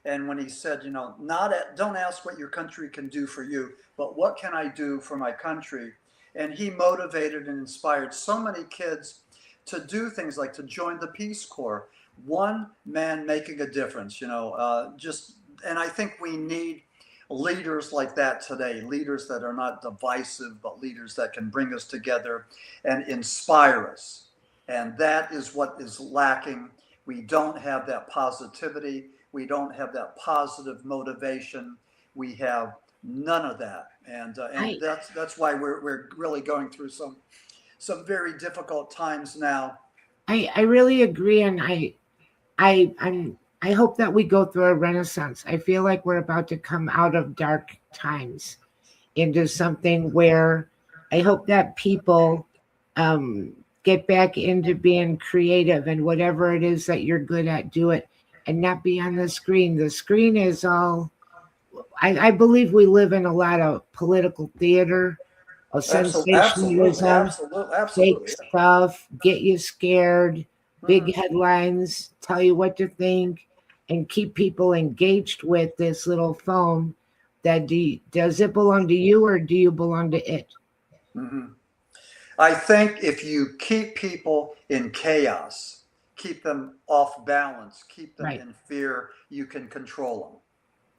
and when he said, don't ask what your country can do for you, but what can I do for my country? And he motivated and inspired so many kids to do things like to join the Peace Corps. one man making a difference, and I think we need leaders like that today, leaders that are not divisive, but leaders that can bring us together and inspire us. And that is what is lacking. We don't have that positivity. We don't have that positive motivation. We have none of that. And that's why we're really going through some very difficult times now. I really agree, and I hope that we go through a renaissance. I feel like we're about to come out of dark times into something where I hope that people get back into being creative, and whatever it is that you're good at, do it and not be on the screen. The screen is all, I believe we live in a lot of political theater, of Absolutely, sensationalism, absolutely, fake absolutely. stuff, get you scared, big Mhm. headlines, tell you what to think, and keep people engaged with this little phone. Does it belong to you, or do you belong to it? Mhm. I think if you keep people in chaos, keep them off balance, keep them Right, in fear, you can control them.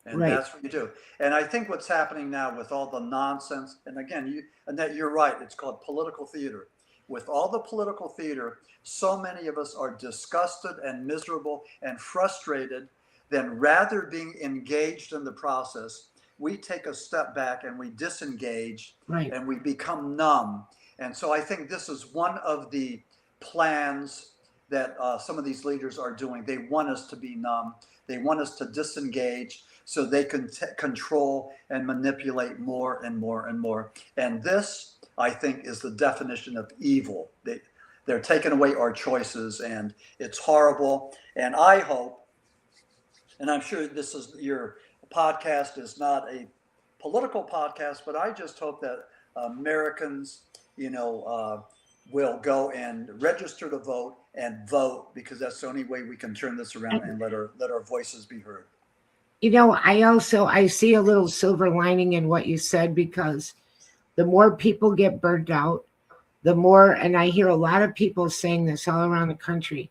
And right, that's what you do. And I think what's happening now with all the nonsense, and again, Annette, you're right, it's called political theater. With all the political theater, so many of us are disgusted and miserable and frustrated. Then rather being engaged in the process, we take a step back and we disengage right. and we become numb. And so I think this is one of the plans that some of these leaders are doing. They want us to be numb. They want us to disengage so they can control and manipulate more and more and more. And this, I think, is the definition of evil. They're taking away our choices, and it's horrible. And I hope, and I'm sure this is your podcast is not a political podcast, but I just hope that Americans, will go and register to vote and vote, because that's the only way we can turn this around and let our voices be heard. I see a little silver lining in what you said, because the more people get burnt out, the more, and I hear a lot of people saying this all around the country.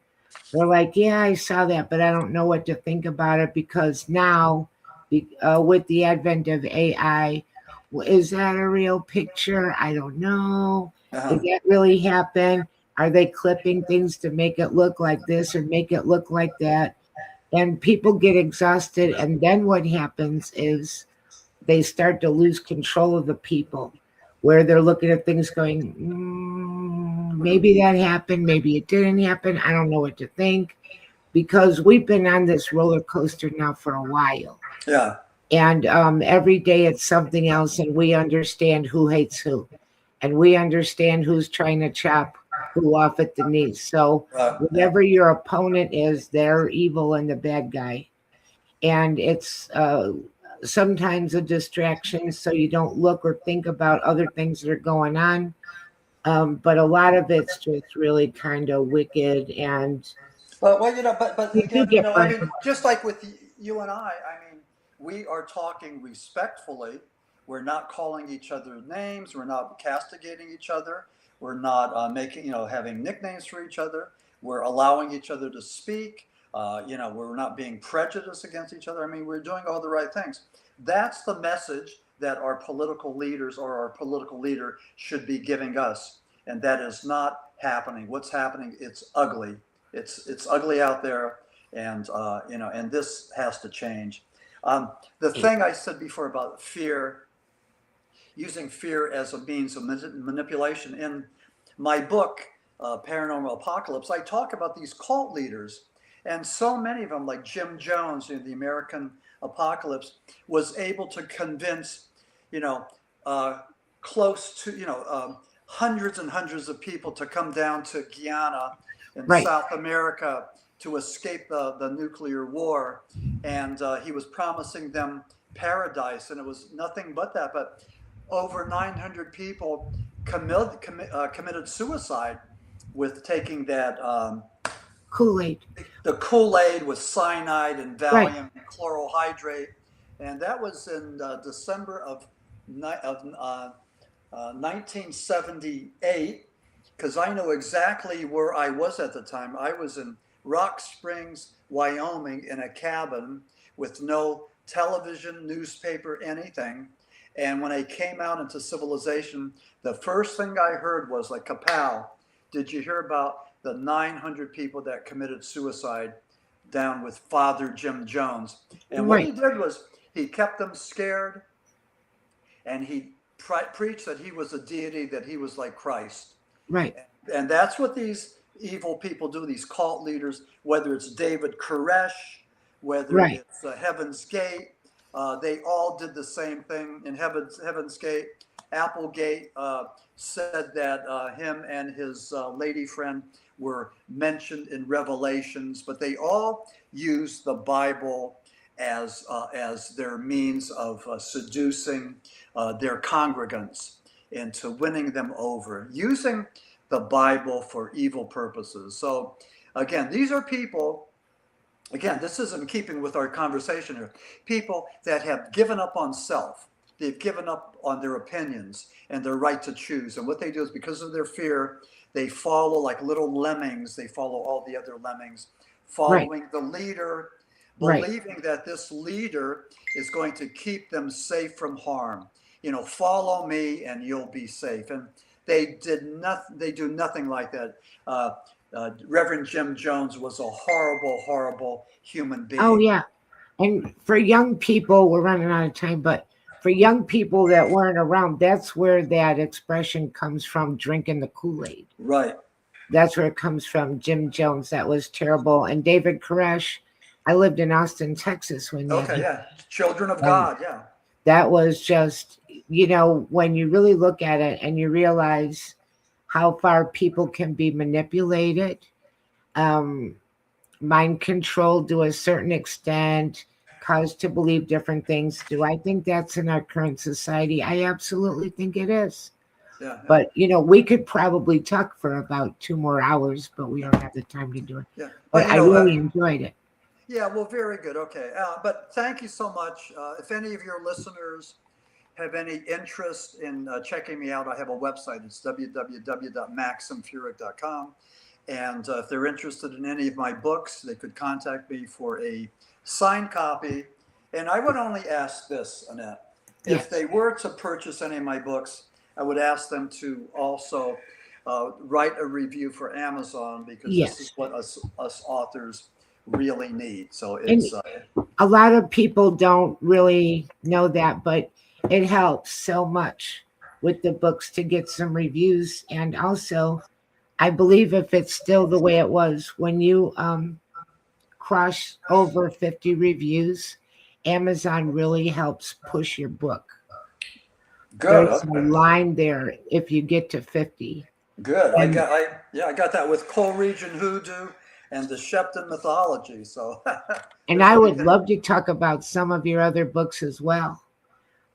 They're like, yeah, I saw that, but I don't know what to think about it, because now, with the advent of AI, is that a real picture? I don't know. Uh-huh. Did that really happen? Are they clipping things to make it look like this or make it look like that? And people get exhausted. And then what happens is they start to lose control of the people, where they're looking at things going, maybe that happened, maybe it didn't happen. I don't know what to think, because we've been on this roller coaster now for a while. Yeah. And every day it's something else, and we understand who hates who, and we understand who's trying to chop who off at the knees. So Yeah. whatever your opponent is, they're evil and the bad guy. And it's sometimes a distraction, so you don't look or think about other things that are going on. But a lot of it's just really kind of wicked, and But you do again, get I burnt mean, out. just like with you and I mean, we are talking respectfully. We're not calling each other names. We're not castigating each other. We're not making, having nicknames for each other. We're allowing each other to speak. We're not being prejudiced against each other. I mean, we're doing all the right things. That's the message that our political leaders or our political leader should be giving us. And that is not happening. What's happening? It's ugly. It's ugly out there, and and this has to change. The thing I said before about fear, using fear as a means of manipulation, in my book, Paranormal Apocalypse, I talk about these cult leaders, and so many of them, like Jim Jones in the American Apocalypse, was able to convince, you know, uh, close to, hundreds and hundreds of people to come down to Guyana in Right. South America to escape the nuclear war. And he was promising them paradise, and it was nothing but that. But over 900 people committed suicide with taking that Kool-Aid. the Kool-Aid with cyanide and Right. Valium and chlorohydrate, and that was in December of 1978. Because I know exactly where I was at the time. I was in Rock Springs, Wyoming, in a cabin with no television, newspaper, anything. And when I came out into civilization, the first thing I heard was like, kapow, did you hear about the 900 people that committed suicide down with Father Jim Jones? And what he did was he kept them scared, and he preached that he was a deity, that he was like Christ. Right. And that's what these evil people do, these cult leaders, whether it's David Koresh, whether it's Heaven's Gate, they all did the same thing in Heaven's Gate. Applegate said that him and his lady friend were mentioned in Revelations, but they all used the Bible as their means of seducing their congregants into winning them over, using the Bible for evil purposes. So again, these are people, again, this is in keeping with our conversation here, people that have given up on self. They've given up on their opinions and their right to choose. And what they do is, because of their fear, they follow like little lemmings. They follow all the other lemmings, following the leader, believing that this leader is going to keep them safe from harm. You know, follow me and you'll be safe. And they did nothing. They do nothing like that. Reverend Jim Jones was a horrible, horrible human being. Oh yeah. And for young people, we're running out of time, but for young people that weren't around, that's where that expression comes from, drinking the Kool-Aid. Right. That's where it comes from. Jim Jones, that was terrible. And David Koresh, I lived in Austin, Texas when Children of God, that was just, you know, when you really look at it and you realize how far people can be manipulated, mind controlled to a certain extent, caused to believe different things. Do I think that's in our current society? I absolutely think it is. But, you know, we could probably talk for about 2 more hours, but we don't have the time to do it. But I really enjoyed it. Yeah, well, very good. Okay. But thank you so much. If any of your listeners have any interest in checking me out, I have a website. It's www.maximfurek.com. And if they're interested in any of my books, they could contact me for a signed copy. And I would only ask this, Annette. If they were to purchase any of my books, I would ask them to also write a review for Amazon, because this is what us authors really need. So it's a lot of people don't really know that, but it helps so much with the books to get some reviews. And also, I believe if it's still the way it was, when you cross over 50 reviews, Amazon really helps push your book. Good. There's a line there if you get to 50. Good. I got that with Coleridge and Hoodoo and the Shepton mythology. So and I would love to talk about some of your other books as well.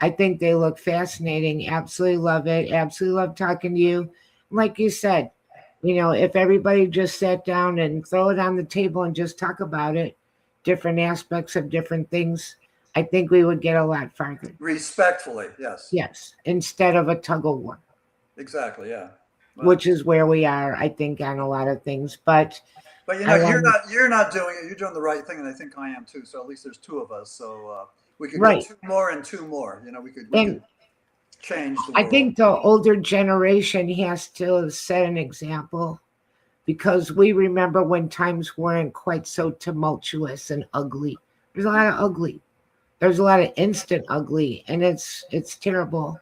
I think they look fascinating. Absolutely love it. Absolutely love talking to you. Like you said, you know, if everybody just sat down and throw it on the table and just talk about it, different aspects of different things, I think we would get a lot farther. Respectfully, yes. Yes, instead of a tug of war. Exactly, yeah. Well, which is where we are, I think, on a lot of things. But you know, you're not doing it. You're doing the right thing, and I think I am too. So at least there's 2 of us. So we could go 2 more and 2 more. You know, we could change the world. I think the older generation has to set an example, because we remember when times weren't quite so tumultuous and ugly. There's a lot of ugly. There's a lot of instant ugly, and it's terrible,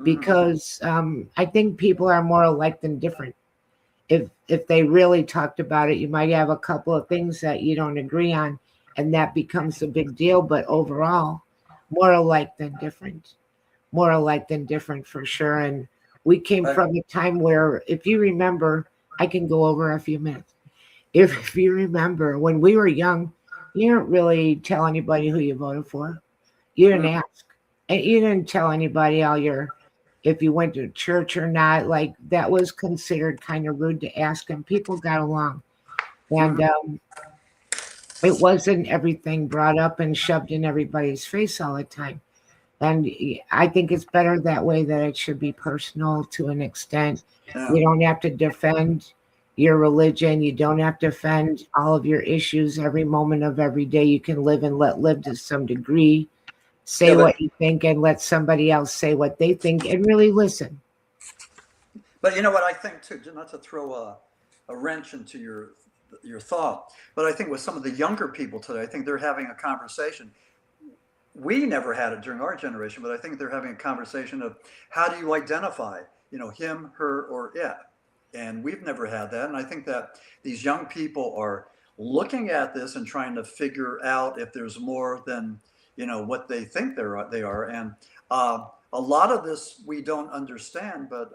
because I think people are more alike than different. If they really talked about it, you might have a couple of things that you don't agree on, and that becomes a big deal. But overall, more alike than different. More alike than different for sure. And we came from a time where, if you remember, I can go over a few minutes. If you remember, when we were young, you didn't really tell anybody who you voted for. You didn't ask. And you didn't tell anybody if you went to church or not. Like, that was considered kind of rude to ask, and people got along. And it wasn't everything brought up and shoved in everybody's face all the time. And I think it's better that way, that it should be personal to an extent. You don't have to defend, your religion. You don't have to defend all of your issues every moment of every day. You can live and let live to some degree. Say what you think and let somebody else say what they think and really listen. But you know what I think too, not to throw a wrench into your thought, but I think with some of the younger people today, I think they're having a conversation. We never had it during our generation, but I think they're having a conversation of how do you identify, him, her, or it. And we've never had that. And I think that these young people are looking at this and trying to figure out if there's more than, what they think they are. And a lot of this we don't understand, but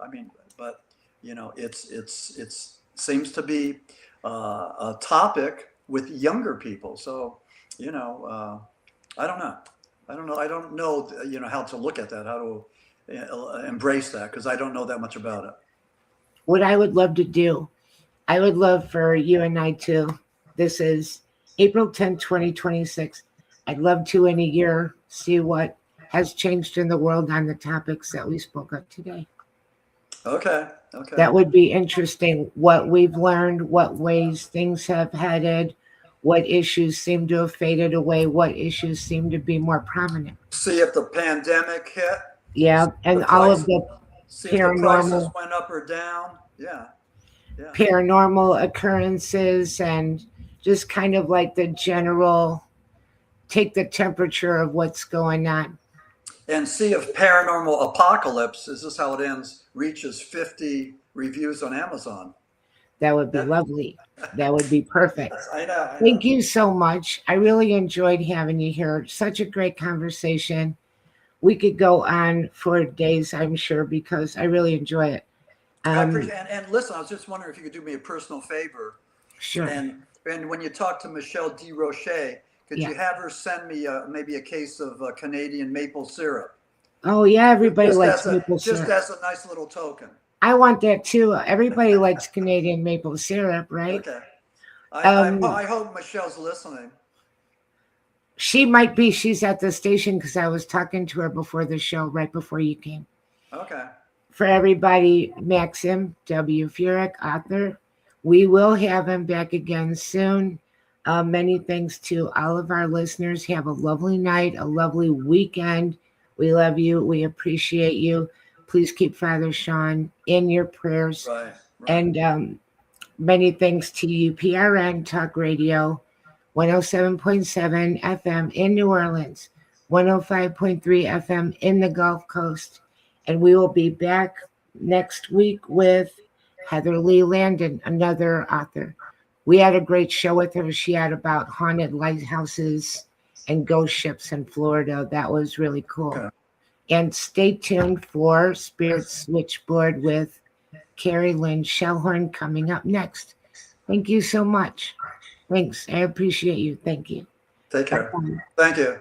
it's seems to be a topic with younger people. So, I don't know. I don't know, how to look at that, how to embrace that, because I don't know that much about it. What I would love to do, I would love for you and I to, this is April 10th, 2026. I'd love to in a year see what has changed in the world on the topics that we spoke of today. Okay. That would be interesting. What we've learned, what ways things have headed, what issues seem to have faded away, what issues seem to be more prominent. See if the pandemic hit. Yeah, and all of the see if the prices went up or down. Yeah. Paranormal occurrences and just kind of like the general take the temperature of what's going on. And see if Paranormal Apocalypse, is this how it ends, reaches 50 reviews on Amazon. That would be lovely. That would be perfect. Yes, I know. Thank you so much. I really enjoyed having you here. Such a great conversation. We could go on for days, I'm sure, because I really enjoy it. I appreciate it. And listen, I was just wondering if you could do me a personal favor. Sure. And when you talk to Michelle DeRoche, could you have her send me maybe a case of Canadian maple syrup? Oh, yeah, everybody likes maple syrup. Just as a nice little token. I want that too. Everybody likes Canadian maple syrup, right? Okay. I hope Michelle's listening. She might be. She's at the station because I was talking to her before the show, right before you came. Okay. For everybody, Maxim W. Furek, author. We will have him back again soon. Many thanks to all of our listeners. Have a lovely night, a lovely weekend. We love you. We appreciate you. Please keep Father Shawn in your prayers. Right. And many thanks to you, PRN Talk Radio, 107.7 FM in New Orleans, 105.3 FM in the Gulf Coast. And we will be back next week with Heather Lee Landon, another author. We had a great show with her. She had about haunted lighthouses and ghost ships in Florida. That was really cool. Okay. And stay tuned for Spirit Switchboard with Carrie Lynn Shellhorn coming up next. Thank you so much. Thanks. I appreciate you. Thank you. Take care. Thank you.